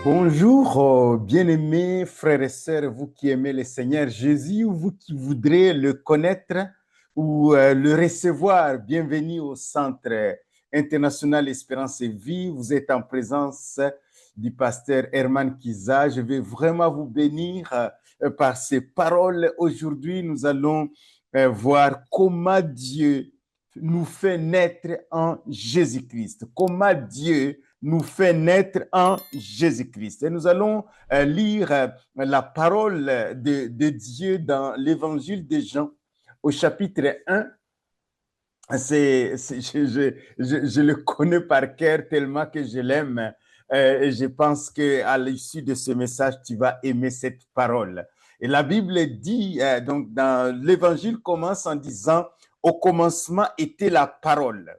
Bonjour, bien-aimés frères et sœurs, vous qui aimez le Seigneur Jésus ou vous qui voudrez le connaître ou le recevoir. Bienvenue au Centre international Espérance et Vie. Vous êtes en présence du pasteur Herman Kiza. Je vais vraiment vous bénir par ces paroles. Aujourd'hui, nous allons voir comment Dieu nous fait naître en Jésus-Christ. Comment Dieu nous fait naître en Jésus-Christ. Et nous allons lire la parole de Dieu dans l'évangile de Jean au chapitre 1. Je le connais par cœur tellement que je l'aime. Et je pense qu'à l'issue de ce message, tu vas aimer cette parole. Et la Bible dit, donc dans l'évangile commence en disant, au commencement était la parole.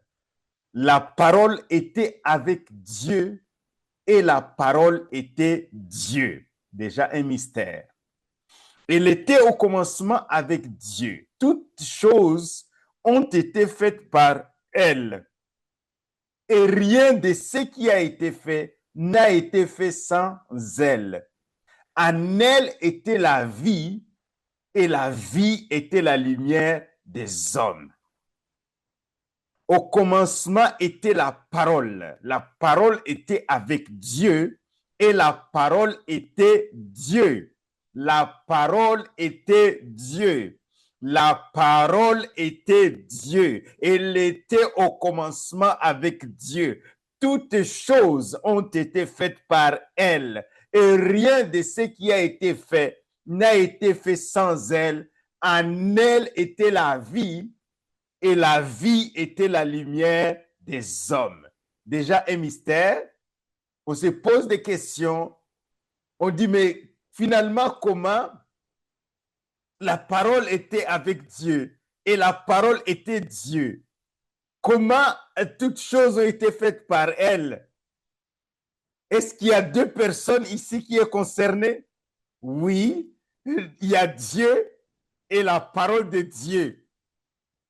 La parole était avec Dieu et la parole était Dieu. Déjà un mystère. Elle était au commencement avec Dieu. Toutes choses ont été faites par elle. Et rien de ce qui a été fait n'a été fait sans elle. En elle était la vie et la vie était la lumière des hommes. Au commencement était la parole. La parole était avec Dieu et la parole était Dieu. La parole était Dieu. La parole était Dieu. Elle était au commencement avec Dieu. Toutes choses ont été faites par elle et rien de ce qui a été fait n'a été fait sans elle. En elle était la vie et la vie était la lumière des hommes. Déjà un mystère. On se pose des questions. On dit, mais finalement, comment la parole était avec Dieu et la parole était Dieu? Comment toutes choses ont été faites par elle? Est-ce qu'il y a deux personnes ici qui sont concernées? Oui, il y a Dieu et la parole de Dieu.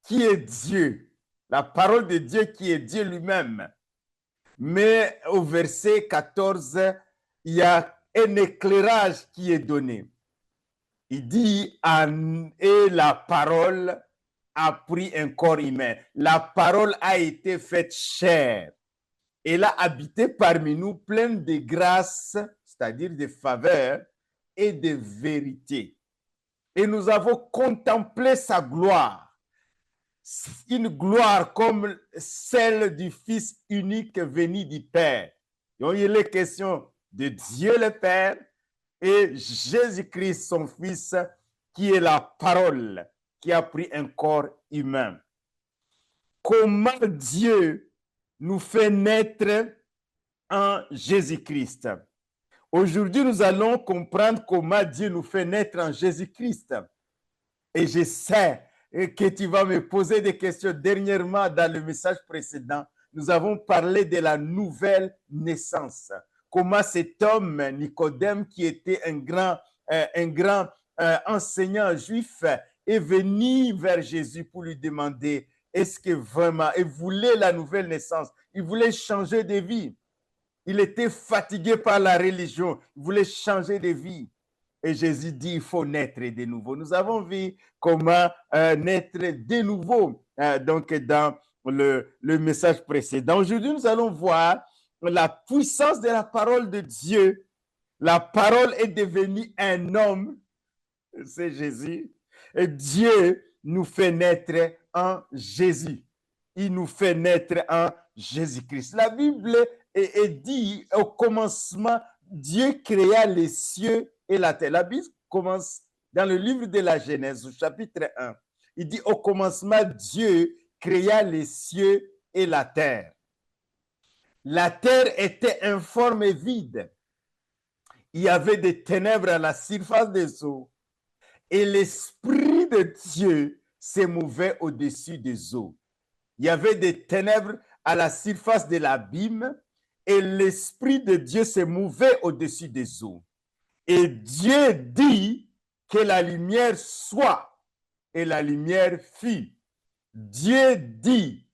Qui est Dieu? La parole de Dieu qui est Dieu lui-même. Mais au verset 14, il y a un éclairage qui est donné. Il dit, et la parole a pris un corps humain. La parole a été faite chair. Elle a habité parmi nous pleine de grâce, c'est-à-dire de faveur et de vérité. Et nous avons contemplé sa gloire. Une gloire comme celle du Fils unique venu du Père. Donc, il est question de Dieu le Père et Jésus-Christ, son Fils, qui est la parole qui a pris un corps humain. Comment Dieu nous fait naître en Jésus-Christ? Aujourd'hui, nous allons comprendre comment Dieu nous fait naître en Jésus-Christ. Et je sais que tu vas me poser des questions. Dernièrement, dans le message précédent, nous avons parlé de la nouvelle naissance. Comment cet homme, Nicodème, qui était un grand enseignant juif, est venu vers Jésus pour lui demander est-ce que vraiment, il voulait la nouvelle naissance, il voulait changer de vie. Il était fatigué par la religion, il voulait changer de vie. Et Jésus dit, il faut naître de nouveau. Nous avons vu comment naître de nouveau donc dans le message précédent. Aujourd'hui, nous allons voir la puissance de la parole de Dieu. La parole est devenue un homme, c'est Jésus. Et Dieu nous fait naître en Jésus. Il nous fait naître en Jésus-Christ. La Bible est dit au commencement, Dieu créa les cieux et la terre. La Bible commence dans le livre de la Genèse, au chapitre 1. Il dit au commencement, Dieu créa les cieux et la terre. La terre était informe et vide. Il y avait des ténèbres à la surface des eaux. Et l'Esprit de Dieu se mouvait au-dessus des eaux. Il y avait des ténèbres à la surface de l'abîme et l'Esprit de Dieu se mouvait au-dessus des eaux. Et Dieu dit que la lumière soit et la lumière fut. Dieu dit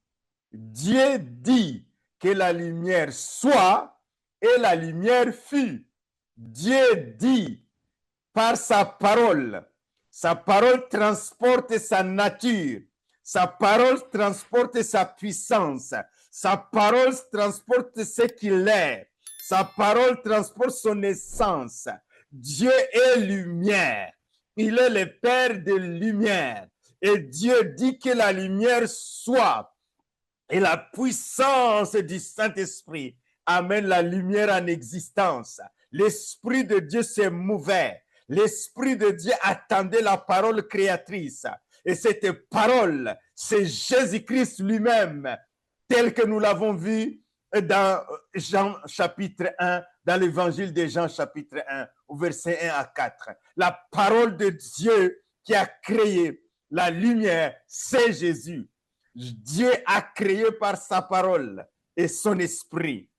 que la lumière soit et la lumière fut. Dieu dit par sa parole transporte sa nature, sa parole transporte sa puissance, sa parole transporte ce qu'il est, sa parole transporte son essence. Dieu est lumière, il est le Père de lumière. Et Dieu dit que la lumière soit. Et la puissance du Saint-Esprit amène la lumière en existence. L'Esprit de Dieu se mouvait. L'Esprit de Dieu attendait la parole créatrice. Et cette parole, c'est Jésus-Christ lui-même, tel que nous l'avons vu dans Jean chapitre 1, dans l'évangile de Jean chapitre 1, au verset 1 à 4. La parole de Dieu qui a créé la lumière, c'est Jésus. Dieu a créé par sa parole et son esprit.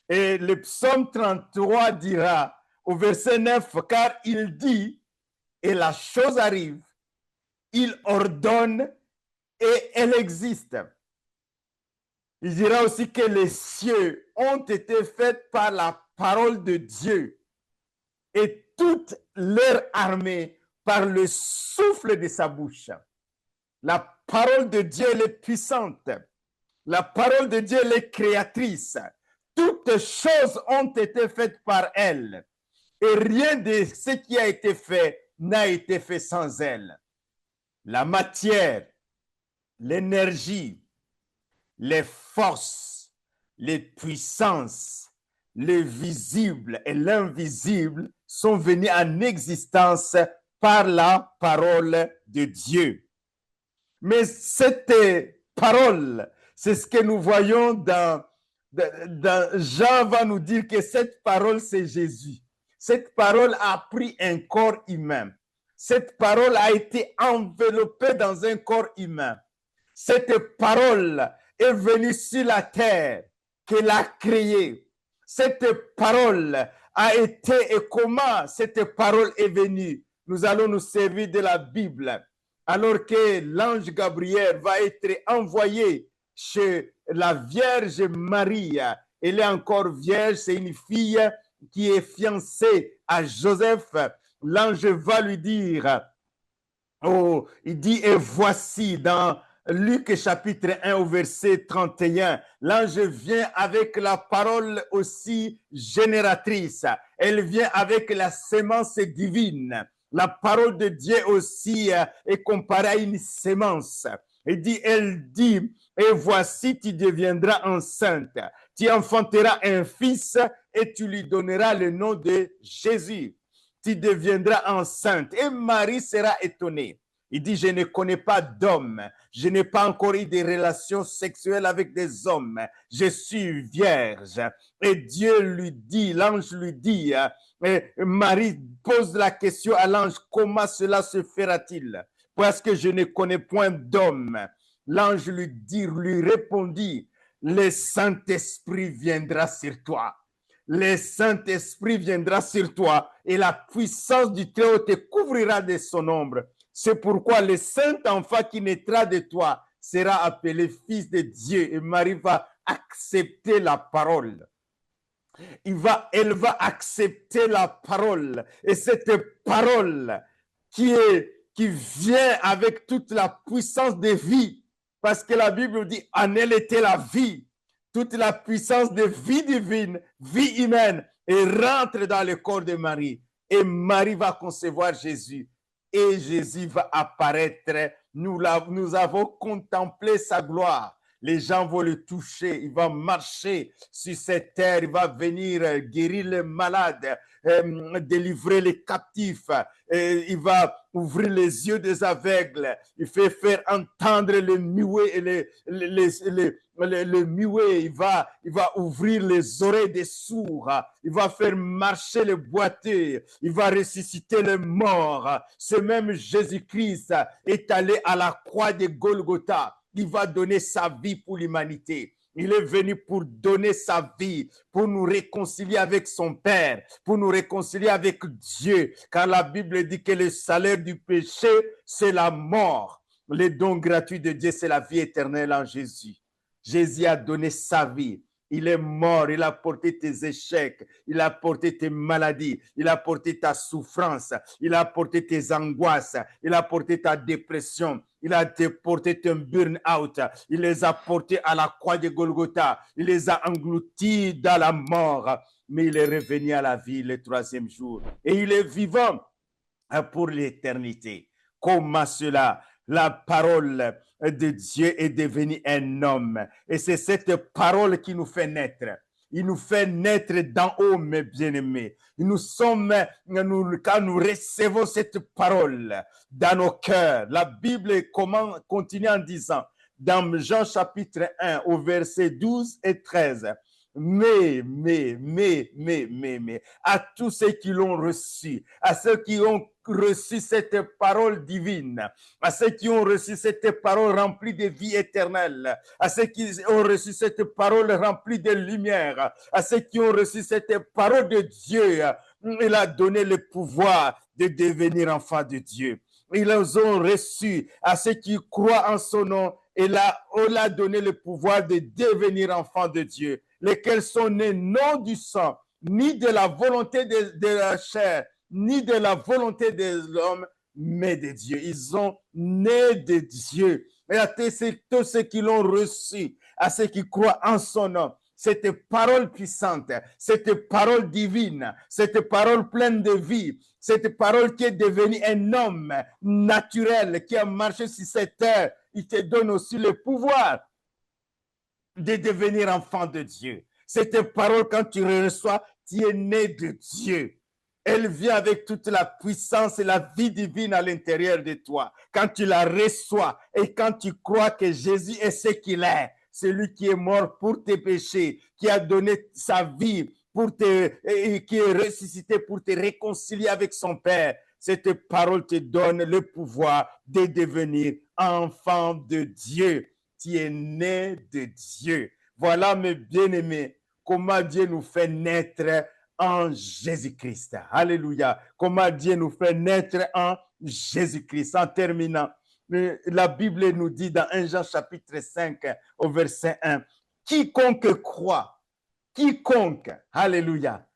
Et le psaume 33 dira au verset 9, car il dit, et la chose arrive, il ordonne et elle existe. Il dira aussi que les cieux ont été faits par la parole de Dieu et toute leur armée par le souffle de sa bouche. La parole de Dieu, elle est puissante. La parole de Dieu, elle est créatrice. Toutes choses ont été faites par elle. Et rien de ce qui a été fait n'a été fait sans elle. La matière, l'énergie, les forces, les puissances, le visible et l'invisible sont venus en existence par la parole de Dieu. Mais cette parole, c'est ce que nous voyons dans Jean va nous dire que cette parole, c'est Jésus. Cette parole a pris un corps humain. Cette parole a été enveloppée dans un corps humain. Cette parole est venue sur la terre, qu'elle a créée. Cette parole a été, et comment cette parole est venue? Nous allons nous servir de la Bible. Alors que l'ange Gabriel va être envoyé chez la Vierge Marie. Elle est encore vierge, c'est une fille qui est fiancée à Joseph. L'ange va lui dire, oh, il dit, et voici dans Luc chapitre 1 au verset 31, l'ange vient avec la parole aussi génératrice. Elle vient avec la sémence divine. La parole de Dieu aussi est comparée à une sémence. Elle dit, et voici, tu deviendras enceinte. Tu enfanteras un fils et tu lui donneras le nom de Jésus. Tu deviendras enceinte. Et Marie sera étonnée. Il dit, je ne connais pas d'homme. Je n'ai pas encore eu des relations sexuelles avec des hommes. Je suis vierge. Et Dieu lui dit, l'ange lui dit, et Marie pose la question à l'ange, comment cela se fera-t-il? Parce que je ne connais point d'homme. L'ange lui répondit, le Saint-Esprit viendra sur toi. Le Saint-Esprit viendra sur toi et la puissance du Très-Haut te couvrira de son ombre. C'est pourquoi le Saint-Enfant qui naîtra de toi sera appelé Fils de Dieu. Et Marie va accepter la parole. Elle va accepter la parole. Et cette parole qui vient avec toute la puissance de vie, parce que la Bible dit, en elle était la vie, toute la puissance de vie divine, vie humaine, et rentre dans le corps de Marie. Et Marie va concevoir Jésus. Et Jésus va apparaître. Nous avons contemplé sa gloire. Les gens vont le toucher. Il va marcher sur cette terre. Il va venir guérir les malades, délivrer les captifs. Il va ouvrir les yeux des aveugles. Il fait faire entendre les muets et les muets. Il va ouvrir les oreilles des sourds. Il va faire marcher les boiteux. Il va ressusciter les morts. Ce même Jésus-Christ est allé à la croix de Golgotha. Il va donner sa vie pour l'humanité. Il est venu pour donner sa vie, pour nous réconcilier avec son Père, pour nous réconcilier avec Dieu. Car la Bible dit que le salaire du péché, c'est la mort. Le don gratuit de Dieu, c'est la vie éternelle en Jésus. Jésus a donné sa vie. Il est mort, il a porté tes échecs, il a porté tes maladies, il a porté ta souffrance, il a porté tes angoisses, il a porté ta dépression, il a porté ton burn-out, il les a portés à la croix de Golgotha, il les a engloutis dans la mort, mais il est revenu à la vie le troisième jour et il est vivant pour l'éternité. Comment cela? La parole de Dieu est devenue un homme. Et c'est cette parole qui nous fait naître. Il nous fait naître d'en haut, mes bien-aimés. Quand nous recevons cette parole dans nos cœurs, la Bible continue en disant, dans Jean chapitre 1, au verset 12 et 13, mais, à tous ceux qui l'ont reçu, à ceux qui ont reçu cette parole divine, à ceux qui ont reçu cette parole remplie de vie éternelle, à ceux qui ont reçu cette parole remplie de lumière, à ceux qui ont reçu cette parole de Dieu, il a donné le pouvoir de devenir enfants de Dieu. Ils ont reçu à ceux qui croient en son nom, et là, on a donné le pouvoir de devenir enfants de Dieu, lesquels sont nés non du sang, ni de la volonté de la chair, ni de la volonté de l'homme, mais de Dieu. Ils sont nés de Dieu. Et à tous ceux qui l'ont reçu, à ceux qui croient en son nom, cette parole puissante, cette parole divine, cette parole pleine de vie, cette parole qui est devenue un homme naturel, qui a marché sur cette terre, il te donne aussi le pouvoir de devenir enfant de Dieu. Cette parole, quand tu reçois, tu es né de Dieu. Elle vient avec toute la puissance et la vie divine à l'intérieur de toi. Quand tu la reçois et quand tu crois que Jésus est ce qu'il est, celui qui est mort pour tes péchés, qui a donné sa vie qui est ressuscité pour te réconcilier avec son Père, cette parole te donne le pouvoir de devenir enfant de Dieu. Tu es né de Dieu. Voilà, mes bien-aimés, comment Dieu nous fait naître en Jésus-Christ. Alléluia. Comment Dieu nous fait naître en Jésus-Christ. En terminant, la Bible nous dit dans 1 Jean chapitre 5 au verset 1, quiconque croit, alléluia,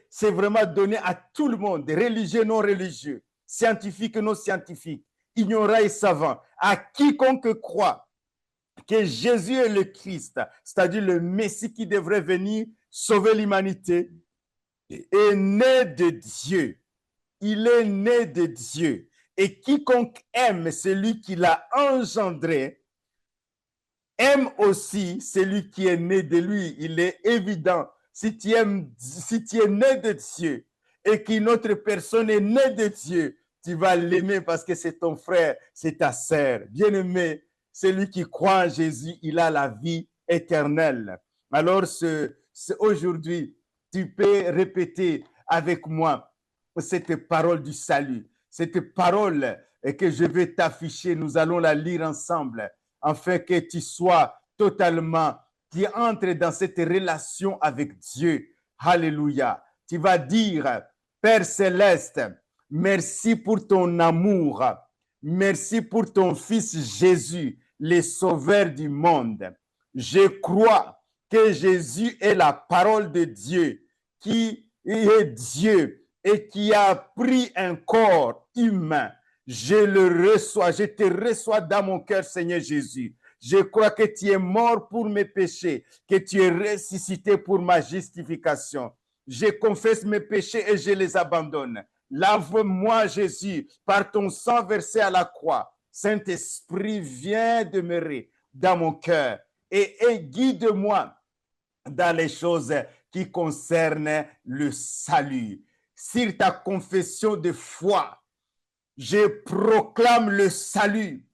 c'est vraiment donné à tout le monde, religieux, non religieux, scientifique, non scientifique, ignorant et savant, à quiconque croit que Jésus est le Christ, c'est-à-dire le Messie qui devrait venir sauver l'humanité, est né de Dieu. Il est né de Dieu. Et quiconque aime celui qui l'a engendré, aime aussi celui qui est né de lui. Il est évident, si tu es né de Dieu et qu'une autre personne est née de Dieu, tu vas l'aimer parce que c'est ton frère, c'est ta sœur. Bien-aimé, celui qui croit en Jésus, il a la vie éternelle. Alors, aujourd'hui, tu peux répéter avec moi cette parole du salut, cette parole que je vais t'afficher. Nous allons la lire ensemble afin que tu sois totalement, tu entres dans cette relation avec Dieu. Alléluia. Tu vas dire, Père céleste, merci pour ton amour. Merci pour ton Fils Jésus, le Sauveur du monde. Je crois que Jésus est la parole de Dieu, qui est Dieu et qui a pris un corps humain. Je le reçois, je te reçois dans mon cœur, Seigneur Jésus. Je crois que tu es mort pour mes péchés, que tu es ressuscité pour ma justification. Je confesse mes péchés et je les abandonne. Lave-moi, Jésus, par ton sang versé à la croix. Saint-Esprit, viens demeurer dans mon cœur et guide-moi dans les choses qui concernent le salut. Sur ta confession de foi, je proclame le salut.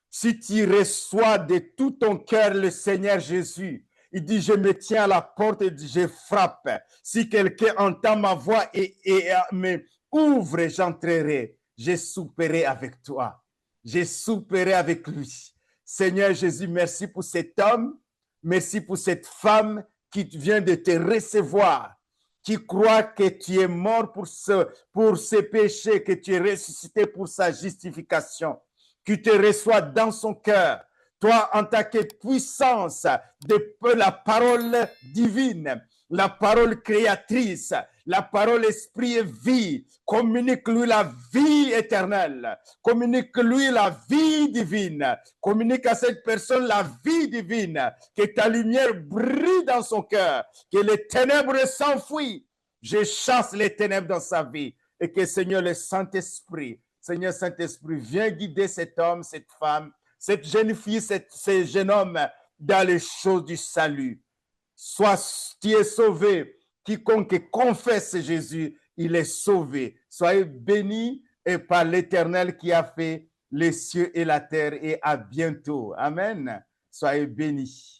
Si tu reçois de tout ton cœur le Seigneur Jésus, il dit, je me tiens à la porte et je frappe. Si quelqu'un entend ma voix et me ouvre, j'entrerai. Je souperai avec toi. Je souperai avec lui. Seigneur Jésus, merci pour cet homme. Merci pour cette femme qui vient de te recevoir, qui croit que tu es mort pour ses péchés, que tu es ressuscité pour sa justification, qui te reçoit dans son cœur, toi en ta puissance de la parole divine, la parole créatrice, la parole esprit et vie. Communique-lui la vie éternelle. Communique-lui la vie divine. Communique à cette personne la vie divine. Que ta lumière brille dans son cœur. Que les ténèbres s'enfuient. Je chasse les ténèbres dans sa vie. Et que Seigneur, le Saint-Esprit, Seigneur Saint-Esprit, viens guider cet homme, cette femme, cette jeune fille, ce jeune homme dans les choses du salut. Soit tu es sauvé. Quiconque confesse Jésus, il est sauvé. Soyez bénis et par l'Éternel qui a fait les cieux et la terre. Et à bientôt. Amen. Soyez bénis.